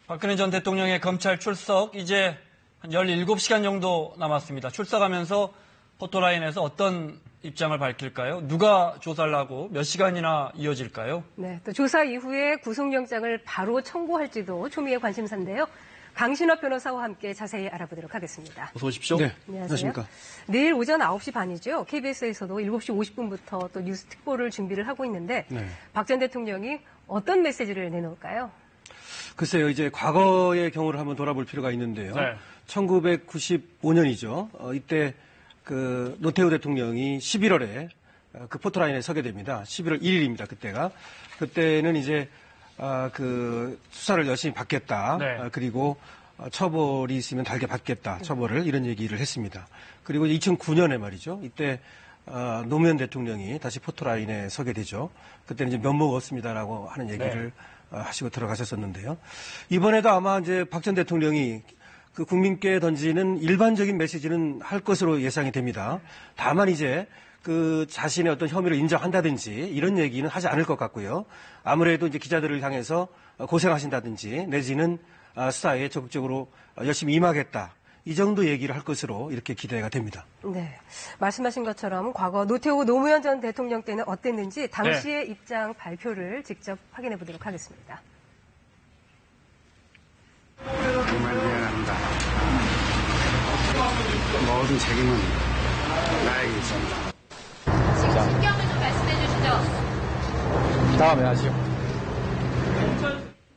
박근혜 전 대통령의 검찰 출석 이제 한 17시간 정도 남았습니다. 출석하면서 포토라인에서 어떤 입장을 밝힐까요? 누가 조사를 하고 몇 시간이나 이어질까요? 네, 또 조사 이후에 구속영장을 바로 청구할지도 초미의 관심사인데요. 강신업 변호사와 함께 자세히 알아보도록 하겠습니다. 어서 오십시오. 네, 안녕하십니까. 내일 오전 9시 반이죠. KBS에서도 7시 50분부터 또 뉴스 특보를 준비를 하고 있는데 네. 박 전 대통령이 어떤 메시지를 내놓을까요? 글쎄요, 이제 과거의 경우를 한번 돌아볼 필요가 있는데요. 네. 1995년이죠. 이때 그 노태우 대통령이 11월에 그 포토라인에 서게 됩니다. 11월 1일입니다. 그때는 이제 그 수사를 열심히 받겠다. 네. 그리고 처벌이 있으면 달게 받겠다. 처벌을 이런 얘기를 했습니다. 그리고 2009년에 말이죠. 이때 노무현 대통령이 다시 포토라인에 서게 되죠. 그때는 이제 면목 없습니다라고 하는 얘기를 하시고 들어가셨었는데요. 이번에도 아마 이제 박 전 대통령이 그 국민께 던지는 일반적인 메시지는 할 것으로 예상이 됩니다. 다만 이제 그 자신의 어떤 혐의를 인정한다든지 이런 얘기는 하지 않을 것 같고요. 아무래도 이제 기자들을 향해서 고생하신다든지 내지는 수사에 적극적으로 열심히 임하겠다. 이 정도 얘기를 할 것으로 이렇게 기대가 됩니다. 네, 말씀하신 것처럼 과거 노태우 노무현 전 대통령 때는 어땠는지 당시의 입장 발표를 직접 확인해 보도록 하겠습니다. 정말 미안합니다. 모든 책임은 나에게 있습니다. 지금 심경을 좀 말씀해 주시죠. 다음에 하시오.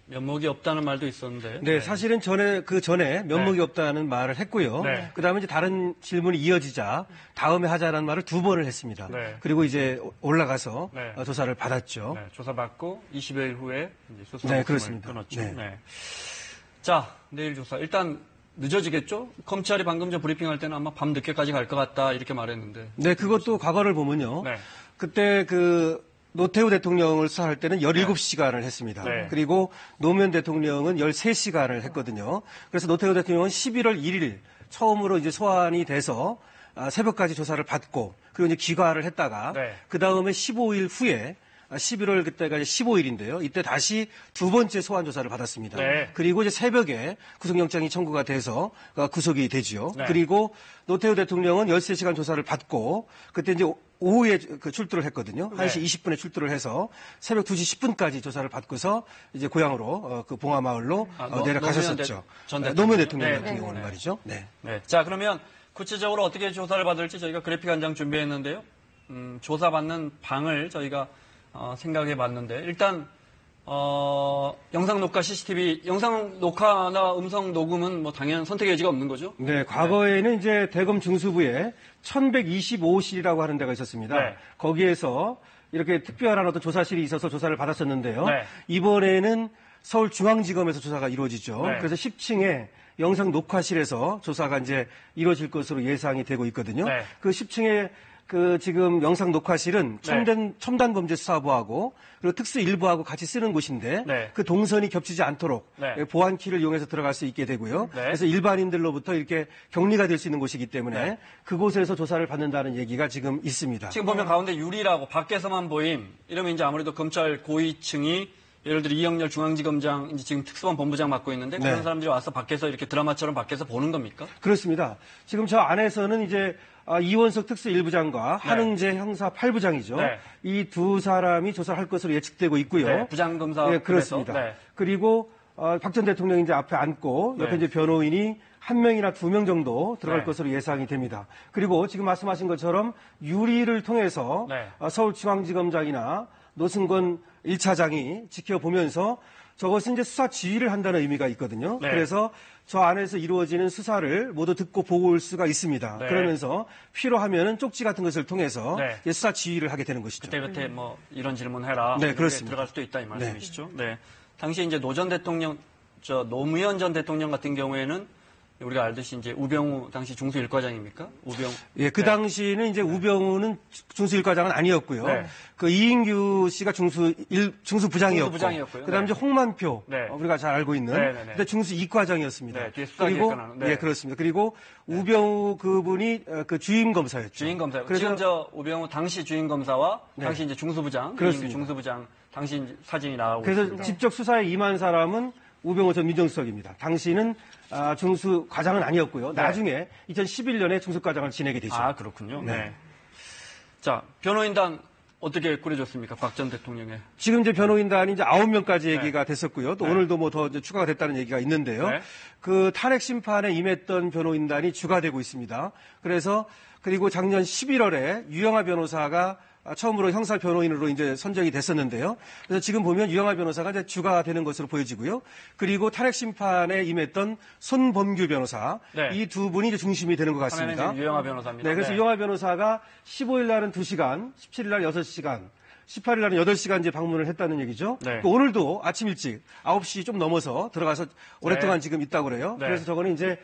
면목이 없다는 말도 있었는데. 네, 사실은 그 전에 면목이 없다는 말을 했고요. 네. 그 다음에 이제 다른 질문이 이어지자 다음에 하자라는 말을 2번을 했습니다. 네. 그리고 이제 올라가서 네. 조사를 받았죠. 네, 조사받고 20여일 후에 이제 수사 네, 목숨을 그렇습니다. 끊었죠. 네. 네. 자, 내일 조사. 일단 늦어지겠죠? 검찰이 방금 전 브리핑할 때는 아마 밤 늦게까지 갈 것 같다 이렇게 말했는데. 네, 그것도 과거를 보면요. 네. 그때 그 노태우 대통령을 수사할 때는 17시간을 했습니다. 네. 그리고 노무현 대통령은 13시간을 했거든요. 그래서 노태우 대통령은 11월 1일 처음으로 이제 소환이 돼서 새벽까지 조사를 받고 그리고 이제 귀가를 했다가 네. 그 다음에 15일 후에 11월 그때가 이제 15일인데요. 이때 다시 두 번째 소환 조사를 받았습니다. 네. 그리고 이제 새벽에 구속영장이 청구가 돼서 구속이 되지요. 네. 그리고 노태우 대통령은 13시간 조사를 받고 그때 이제 오후에 그 출두를 했거든요. 1시 20분에 출두를 해서 새벽 2시 10분까지 조사를 받고서 이제 고향으로 그 봉화마을로 내려가셨었죠. 노무현 대통령 같은 경우는 말이죠. 네. 네. 자, 그러면 구체적으로 어떻게 조사를 받을지 저희가 그래픽 한 장 준비했는데요. 조사받는 방을 저희가 생각해 봤는데 일단 영상 녹화 CCTV, 영상 녹화나 음성 녹음은 뭐 당연 선택의 여지가 없는 거죠? 네, 과거에는 이제 대검 중수부에 1125실이라고 하는 데가 있었습니다. 네. 거기에서 이렇게 특별한 어떤 조사실이 있어서 조사를 받았었는데요. 네. 이번에는 서울중앙지검에서 조사가 이루어지죠. 네. 그래서 10층에 영상 녹화실에서 조사가 이제 이루어질 것으로 예상이 되고 있거든요. 네. 그 10층에 그 지금 영상 녹화실은 첨단 범죄 수사부하고 그리고 특수 일부하고 같이 쓰는 곳인데 네. 그 동선이 겹치지 않도록 네. 보안 키를 이용해서 들어갈 수 있게 되고요. 네. 그래서 일반인들로부터 이렇게 격리가 될 수 있는 곳이기 때문에 네. 그곳에서 조사를 받는다는 얘기가 지금 있습니다. 지금 보면 가운데 유리라고 밖에서만 보임. 이러면 이제 아무래도 검찰 고위층이 예를 들어 이영렬 중앙지검장 이제 지금 특수반 본부장 맡고 있는데 그런 네. 사람들이 와서 밖에서 이렇게 드라마처럼 밖에서 보는 겁니까? 그렇습니다. 지금 저 안에서는 이제 이원석 특수 1부장과 한흥재 형사 8부장이죠. 네. 이 두 사람이 조사를 할 것으로 예측되고 있고요. 네, 부장검사. 네, 그렇습니다. 네. 그리고 박 전 대통령이 이제 앞에 앉고 옆에 네. 이제 변호인이 한 명이나 두 명 정도 들어갈 네. 것으로 예상이 됩니다. 그리고 지금 말씀하신 것처럼 유리를 통해서 네. 서울중앙지검장이나 노승권 1차장이 지켜보면서 저것은 이제 수사 지휘를 한다는 의미가 있거든요. 네. 그래서 저 안에서 이루어지는 수사를 모두 듣고 보고 올 수가 있습니다. 네. 그러면서 필요하면은 쪽지 같은 것을 통해서 네. 이제 수사 지휘를 하게 되는 것이죠. 그때 뭐 이런 질문해라. 네, 이렇게 그렇습니다. 들어갈 수도 있다 이 말씀이시죠. 네. 당시 이제 노 전 대통령, 노무현 전 대통령 같은 경우에는 우리가 알듯이 이제 우병우 당시 중수 1과장입니까? 우병우. 예, 그 네. 당시는 이제 우병우는 중수 1과장은 아니었고요. 네. 그 이인규 씨가 중수 부장이었고. 부장이었고요. 그다음에 네. 이제 홍만표. 네. 우리가 잘 알고 있는. 네, 네, 네. 근데 중수 2과장이었습니다. 네, 뒤에 수사 그리고 기획관 하는, 네. 예, 그렇습니다. 그리고 우병우 그분이 그 주임 검사였죠. 주임 검사. 그래서 지금 우병우 당시 주임 검사와 네. 당시 이제 중수부장, 그렇습니다. 중수부장 당시 이제 사진이 나오고 그래서 있습니다. 직접 수사에 임한 사람은 우병우 전 민정수석입니다. 당시는 중수 과장은 아니었고요. 네. 나중에 2011년에 중수과장을 지내게 되죠. 아, 그렇군요. 네. 네. 자, 변호인단 어떻게 꾸려졌습니까? 박 전 대통령의. 지금 이제 변호인단이 이제 9명까지 얘기가 됐었고요. 또 네. 오늘도 뭐 더 추가가 됐다는 얘기가 있는데요. 네. 그 탄핵 심판에 임했던 변호인단이 추가되고 있습니다. 그리고 작년 11월에 유영하 변호사가 처음으로 형사 변호인으로 이제 선정이 됐었는데요. 그래서 지금 보면 유영하 변호사가 이제 주가되는 것으로 보여지고요. 그리고 탄핵 심판에 임했던 손범규 변호사 네. 이 두 분이 이제 중심이 되는 것 화면에 같습니다. 지금 유영하 변호사입니다. 네, 그래서 유영하 변호사가 15일 날은 2시간, 17일 날 6시간, 18일 날은 8시간 이제 방문을 했다는 얘기죠. 네. 또 오늘도 아침 일찍 9시 좀 넘어서 들어가서 오랫동안 지금 있다고 그래요. 네. 그래서 저거는 이제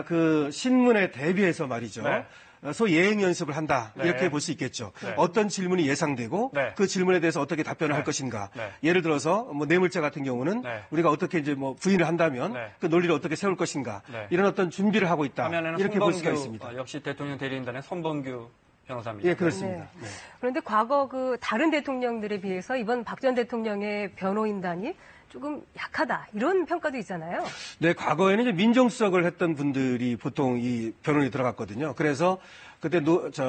그 신문에 대비해서 말이죠. 네. 소위 예행 연습을 한다. 네. 이렇게 볼 수 있겠죠. 네. 어떤 질문이 예상되고 네. 그 질문에 대해서 어떻게 답변을 네. 할 것인가. 네. 예를 들어서 뭐 뇌물죄 같은 경우는 네. 우리가 어떻게 이제 뭐 부인을 한다면 네. 그 논리를 어떻게 세울 것인가. 네. 이런 어떤 준비를 하고 있다. 화면에는 이렇게 볼 수가 있습니다. 손범규, 역시 대통령 대리인단의 손범규 변호사입니다. 예, 그렇습니다. 네. 네. 그런데 과거 그 다른 대통령들에 비해서 이번 박 전 대통령의 변호인단이 조금 약하다 이런 평가도 있잖아요. 네, 과거에는 이제 민정수석을 했던 분들이 보통 이 변호인이 들어갔거든요. 그래서 그때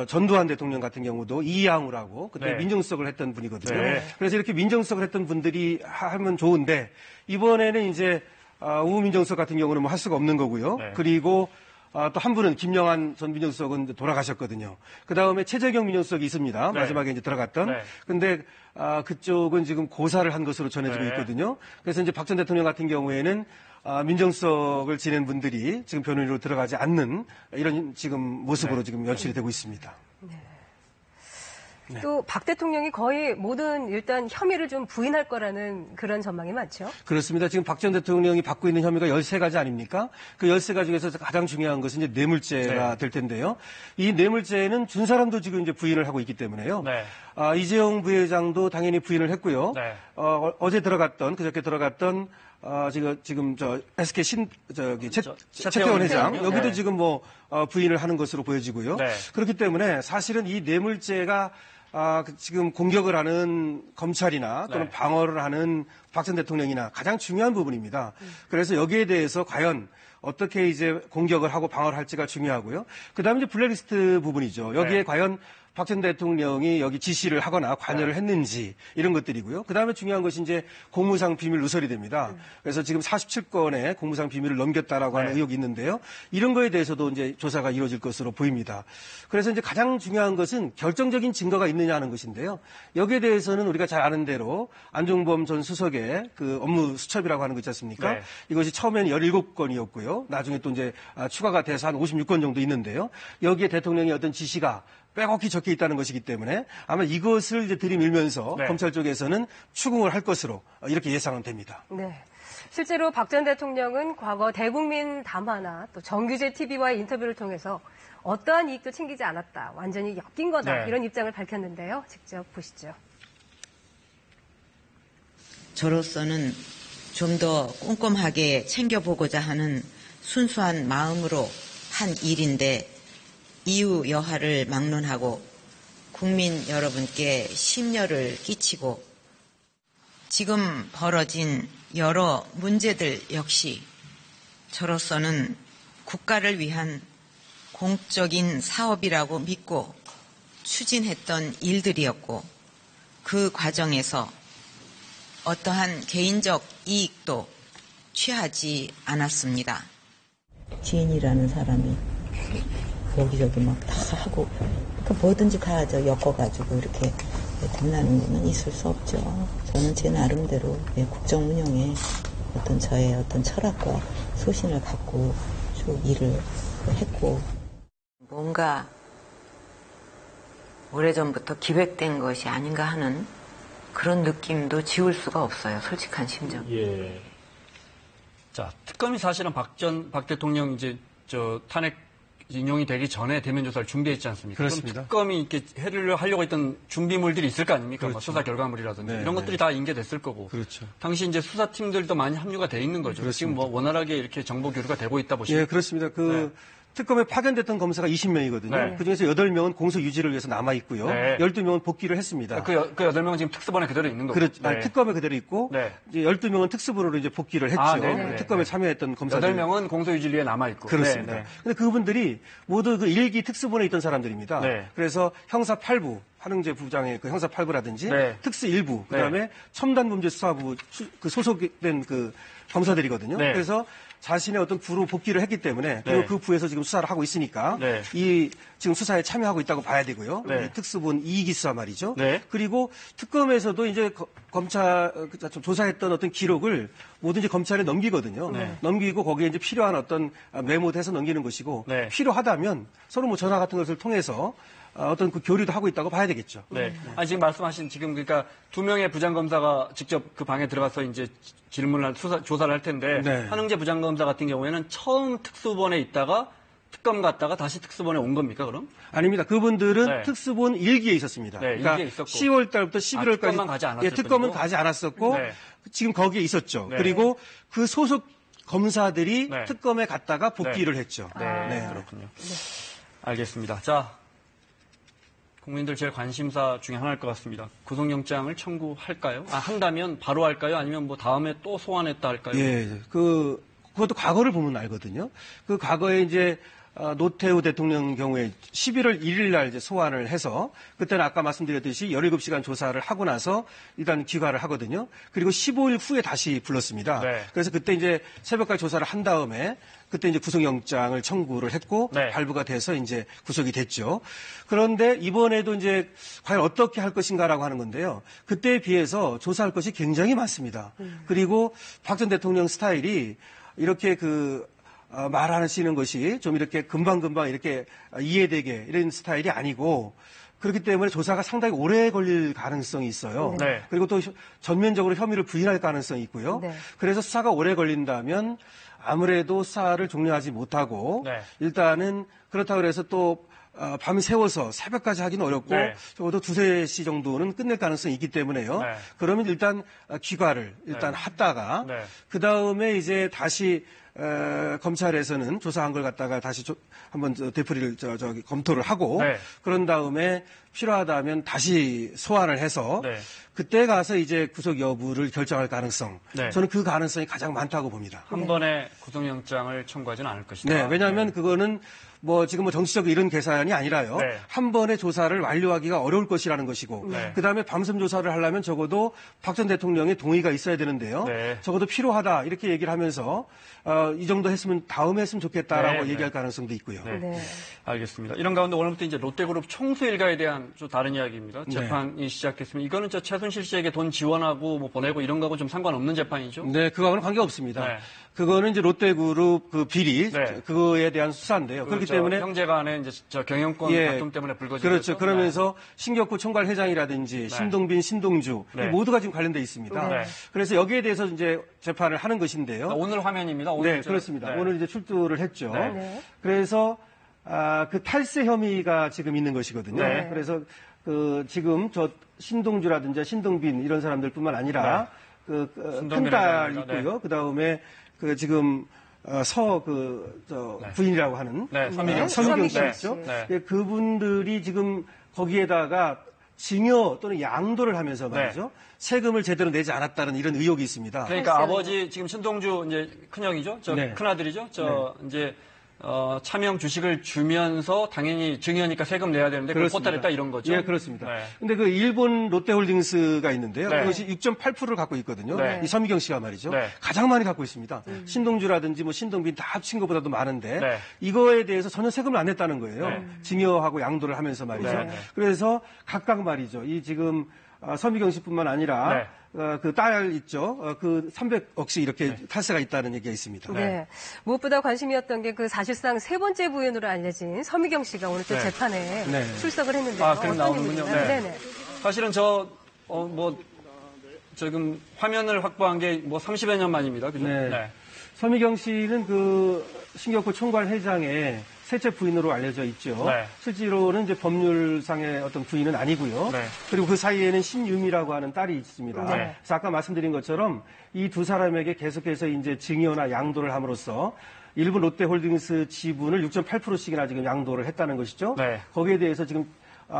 전두환 대통령 같은 경우도 이양우라고 그때 네. 민정수석을 했던 분이거든요. 네. 그래서 이렇게 민정수석을 했던 분들이 하면 좋은데 이번에는 이제 우 민정수석 같은 경우는 뭐 할 수가 없는 거고요. 네. 그리고 또 한 분은 김영환 전 민정수석은 이제 돌아가셨거든요. 그 다음에 최재경 민정수석이 있습니다. 네. 마지막에 이제 들어갔던. 네. 근데 그쪽은 지금 고사를 한 것으로 전해지고 네. 있거든요. 그래서 이제 박 전 대통령 같은 경우에는 민정수석을 지낸 분들이 지금 변호인으로 들어가지 않는 이런 지금 모습으로 지금 연출이 되고 있습니다. 또 박 대통령이 거의 모든 일단 혐의를 좀 부인할 거라는 그런 전망이 많죠. 그렇습니다. 지금 박 전 대통령이 받고 있는 혐의가 13가지 아닙니까? 그 13가지 중에서 가장 중요한 것은 이제 뇌물죄가 네. 될 텐데요. 이 뇌물죄는 준 사람도 지금 이제 부인을 하고 있기 때문에요. 네. 이재용 부회장도 당연히 부인을 했고요. 네. 어제 들어갔던, 그저께 들어갔던 지금 SK 최태원 회장 회장이요? 여기도 네. 지금 부인을 하는 것으로 보여지고요. 네. 그렇기 때문에 사실은 이 뇌물죄가 지금 공격을 하는 검찰이나 또는 네. 방어를 하는 박 전 대통령이나 가장 중요한 부분입니다. 그래서 여기에 대해서 과연 어떻게 이제 공격을 하고 방어를 할지가 중요하고요. 그 다음에 이제 블랙리스트 부분이죠. 여기에 네. 과연 박 전 대통령이 여기 지시를 하거나 관여를 했는지 이런 것들이고요. 그 다음에 중요한 것이 이제 공무상 비밀 누설이 됩니다. 그래서 지금 47건의 공무상 비밀을 넘겼다라고 하는 네. 의혹이 있는데요. 이런 거에 대해서도 이제 조사가 이루어질 것으로 보입니다. 그래서 이제 가장 중요한 것은 결정적인 증거가 있느냐 하는 것인데요. 여기에 대해서는 우리가 잘 아는 대로 안종범 전 수석의 그 업무 수첩이라고 하는 거 있지 않습니까? 네. 이것이 처음에는 17건이었고요. 나중에 또 이제 추가가 돼서 한 56건 정도 있는데요. 여기에 대통령의 어떤 지시가 빼곡히 적혀 있다는 것이기 때문에 아마 이것을 이제 들이밀면서 네. 검찰 쪽에서는 추궁을 할 것으로 이렇게 예상은 됩니다. 네. 실제로 박 전 대통령은 과거 대국민 담화나 또 정규제 TV와의 인터뷰를 통해서 어떠한 이익도 챙기지 않았다. 완전히 엮인 거다. 네. 이런 입장을 밝혔는데요. 직접 보시죠. 저로서는 좀 더 꼼꼼하게 챙겨보고자 하는 순수한 마음으로 한 일인데 이유 여하를 막론하고 국민 여러분께 심려를 끼치고 지금 벌어진 여러 문제들 역시 저로서는 국가를 위한 공적인 사업이라고 믿고 추진했던 일들이었고 그 과정에서 어떠한 개인적 이익도 취하지 않았습니다. 지인이라는 사람이 여기저기 막 다 하고 그러니까 뭐든지 다 엮어가지고 이렇게 된다는 거는 있을 수 없죠. 저는 제 나름대로 국정 운영에 어떤 저의 어떤 철학과 소신을 갖고 쭉 일을 했고 뭔가 오래전부터 기획된 것이 아닌가 하는 그런 느낌도 지울 수가 없어요. 솔직한 심정. 예. 자, 특검이 사실은 박 대통령 이제 탄핵 인용이 되기 전에 대면 조사를 준비했지 않습니까? 그렇습니다. 그럼 특검이 이렇게 해를 하려고 했던 준비물들이 있을 거 아닙니까? 뭐 그렇죠. 수사 결과물이라든지 네, 이런 것들이 다 인계됐을 거고. 그렇죠. 당시 이제 수사팀들도 많이 합류가 돼 있는 거죠. 지금 그렇습니다. 뭐 원활하게 이렇게 정보 교류가 되고 있다 보시면. 예, 그렇습니다. 특검에 파견됐던 검사가 20명이거든요. 네. 그중에서 8명은 공소 유지를 위해서 남아 있고요. 네. 12명은 복귀를 했습니다. 그 8명은 지금 특수본에 그대로 있는 거죠. 그렇죠. 아니, 특검에 그대로 있고 네. 이제 12명은 특수본으로 이제 복귀를 했죠. 아, 네. 특검에 참여했던 검사들. 8명은 공소유지위에 남아있고. 그렇습니다. 네. 근데 그분들이 모두 그 1기 특수본에 있던 사람들입니다. 네. 그래서 형사 8부, 한흥재 부장의 그 형사 8부라든지 네. 특수 1부, 그다음에 첨단범죄수사부 그 소속된 그 검사들이거든요. 네. 그래서 자신의 어떤 부로 복귀를 했기 때문에 그리고 네. 그 부에서 지금 수사를 하고 있으니까 네. 이 지금 수사에 참여하고 있다고 봐야 되고요. 네. 이 특수본 2기 수사 말이죠. 네. 그리고 특검에서도 이제 검찰 조사했던 어떤 기록을 뭐든지 검찰에 넘기거든요. 네. 넘기고 거기에 이제 필요한 어떤 메모도 해서 넘기는 것이고 네. 필요하다면 서로 뭐 전화 같은 것을 통해서 어떤 그 교류도 하고 있다고 봐야 되겠죠. 네. 아니, 지금 말씀하신 그러니까 2명의 부장검사가 직접 그 방에 들어가서 이제 질문을 조사를 할 텐데 네. 한흥재 부장검사 같은 경우에는 처음 특수본에 있다가 특검 갔다가 다시 특수본에 온 겁니까, 그럼? 아닙니다. 그분들은 네. 특수본 1기에 있었습니다. 네, 그러니까 1기에 있었고. 10월 달부터 11월까지 특검만 가지 않았을 특검은 뿐이고. 가지 않았었고 네. 지금 거기에 있었죠. 네. 그리고 그 소속 검사들이 네. 특검에 갔다가 복귀를 했죠. 네, 그렇군요. 알겠습니다. 자, 국민들 제일 관심사 중에 하나일 것 같습니다. 구속영장을 청구할까요? 한다면 바로 할까요? 아니면 뭐 다음에 또 소환했다 할까요? 예, 그것도 과거를 보면 알거든요. 그 과거에 이제 노태우 대통령 경우에 11월 1일 날 이제 소환을 해서 그때는 아까 말씀드렸듯이 17시간 조사를 하고 나서 일단 귀가를 하거든요. 그리고 15일 후에 다시 불렀습니다. 네. 그래서 그때 이제 새벽까지 조사를 한 다음에 그때 이제 구속영장을 청구를 했고 네. 발부가 돼서 이제 구속이 됐죠. 그런데 이번에도 이제 과연 어떻게 할 것인가라고 하는 건데요. 그때에 비해서 조사할 것이 굉장히 많습니다. 그리고 박 전 대통령 스타일이 이렇게 말하시는 것이 좀 이렇게 금방금방 이렇게 이해되게 이런 스타일이 아니고 그렇기 때문에 조사가 상당히 오래 걸릴 가능성이 있어요. 네. 그리고 또 전면적으로 혐의를 부인할 가능성이 있고요. 네. 그래서 수사가 오래 걸린다면 아무래도 수사를 종료하지 못하고 네. 일단은 그렇다고 해서 또 밤 새워서 새벽까지 하기는 어렵고 네. 적어도 2-3시 정도는 끝낼 가능성이 있기 때문에요. 네. 그러면 일단 귀가를 일단 했다가 네. 그다음에 이제 다시 검찰에서는 조사한 걸 갖다가 다시 한번 되풀이를 검토를 하고 네. 그런 다음에 필요하다면 다시 소환을 해서 네. 그때 가서 이제 구속 여부를 결정할 가능성. 네. 저는 그 가능성이 가장 많다고 봅니다. 한 번에 구속영장을 청구하지는 않을 것이다. 네, 왜냐하면 그거는 지금 정치적 이런 계산이 아니라요. 네. 한 번에 조사를 완료하기가 어려울 것이라는 것이고, 네. 그 다음에 밤샘 조사를 하려면 적어도 박 전 대통령의 동의가 있어야 되는데요. 네. 적어도 필요하다 이렇게 얘기를 하면서 이 정도 했으면 다음에 했으면 좋겠다라고 네, 얘기할 네. 가능성도 있고요. 네. 네. 알겠습니다. 이런 가운데 오늘부터 이제 롯데그룹 총수 일가에 대한 좀 다른 이야기입니다. 재판이 시작됐습니다. 이거는 최순실 씨에게 돈 지원하고 뭐 보내고 이런 거하고 좀 상관없는 재판이죠? 네, 그거하고는 관계없습니다. 네. 그거는 이제 롯데그룹 그 비리, 네. 그거에 대한 수사인데요. 그렇기 때문에 형제 간에 이제 경영권 다툼 때문에 불거진 그렇죠. 거죠? 그러면서 신격구 총괄 회장이라든지 신동빈, 신동주 네. 이 모두가 지금 관련돼 있습니다. 네. 그래서 여기에 대해서 이제 재판을 하는 것인데요. 오늘 화면입니다. 오늘 네, 그렇습니다. 네. 오늘 이제 출두를 했죠. 네. 네. 그래서 그 탈세 혐의가 지금 있는 것이거든요. 네. 그래서 지금 저 신동주라든지 신동빈 이런 사람들뿐만 아니라 신동빈 큰딸 회장이니까, 있고요. 그다음에 지금 부인이라고 하는 네, 서미경 씨. 서미경 씨 네. 있죠. 네. 예, 그분들이 지금 거기에다가 징여 또는 양도를 하면서 말이죠. 세금을 제대로 내지 않았다는 이런 의혹이 있습니다. 그러니까 탈세는 아버지 지금 신동주 이제 큰형이죠. 네. 큰아들이죠. 이제 차명 주식을 주면서 당연히 증여니까 세금 내야 되는데 그걸 그렇습니다. 포탈했다 이런 거죠. 예, 그렇습니다. 네. 근데 그 일본 롯데홀딩스가 있는데요. 네. 그것이 6.8%를 갖고 있거든요. 네. 이 서미경 씨가 말이죠. 네. 가장 많이 갖고 있습니다. 신동주라든지 뭐 신동빈 다 합친 것보다도 많은데 네. 이거에 대해서 전혀 세금을 안 냈다는 거예요. 네. 증여하고 양도를 하면서 말이죠. 네, 네. 그래서 각각 말이죠. 이 지금 서미경 씨뿐만 아니라 네. 그 딸 있죠. 그 300억씩 이렇게 탈세가 있다는 얘기가 있습니다. 네. 무엇보다 관심이었던 게 사실상 세 번째 부인으로 알려진 서미경 씨가 오늘 또 네. 재판에 네. 출석을 했는데요. 아, 그럼 어떤 나오는군요. 인물인가요? 네. 네네. 사실은 지금 화면을 확보한 게 30여 년 만입니다. 그죠? 네. 서미경 씨는 신격구 총괄 회장의 셋째 부인으로 알려져 있죠. 네. 실제로는 이제 법률상의 어떤 부인은 아니고요. 네. 그리고 그 사이에는 신유미라고 하는 딸이 있습니다. 네. 그래서 아까 말씀드린 것처럼 이 두 사람에게 계속해서 이제 증여나 양도를 함으로써 일부 롯데홀딩스 지분을 6.8%씩이나 지금 양도를 했다는 것이죠. 네. 거기에 대해서 지금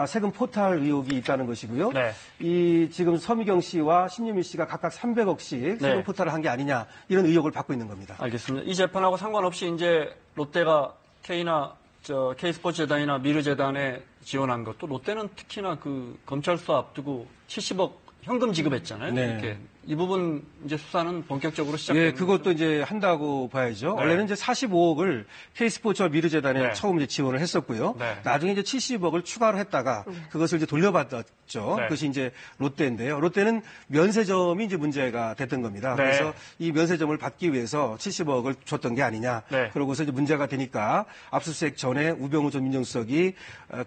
세금 포탈 의혹이 있다는 것이고요. 네. 이 지금 서미경 씨와 신유미 씨가 각각 300억씩 세금 네. 포탈을 한 게 아니냐 이런 의혹을 받고 있는 겁니다. 알겠습니다. 이 재판하고 상관없이 이제 롯데가 K스포츠재단이나 미르재단에 지원한 것도 롯데는 특히나 그 검찰 수사 앞두고 70억 현금 지급했잖아요. 네. 이렇게. 이 부분 이제 수사는 본격적으로 시작된 예, 그것도 이제 한다고 봐야죠. 네. 원래는 이제 45억을 K스포츠와 미르재단에 네. 처음 이제 지원을 했었고요. 네. 나중에 이제 70억을 추가로 했다가 그것을 이제 돌려받았죠. 네. 그것이 이제 롯데인데요. 롯데는 면세점이 이제 문제가 됐던 겁니다. 네. 그래서 이 면세점을 받기 위해서 70억을 줬던 게 아니냐. 네. 그러고서 이제 문제가 되니까 압수수색 전에 우병우 전 민정수석이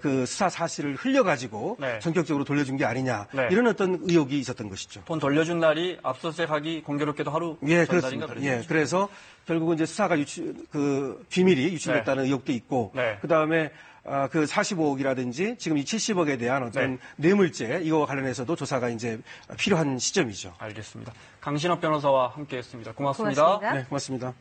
그 수사 사실을 흘려가지고 네. 전격적으로 돌려준 게 아니냐. 네. 이런 어떤 의혹이 있었던 것이죠. 돈 돌려준 날이 압수수색하기 공교롭게도 하루 예, 전날인가 그렇습니다. 그랬죠. 예, 그래서 결국은 이제 수사가 비밀이 유출됐다는 의혹도 있고, 네. 그 다음에 그 45억이라든지 지금 이 70억에 대한 어떤 뇌물죄 이거와 관련해서도 조사가 이제 필요한 시점이죠. 알겠습니다. 강신업 변호사와 함께했습니다. 고맙습니다. 고맙습니다. 네, 고맙습니다.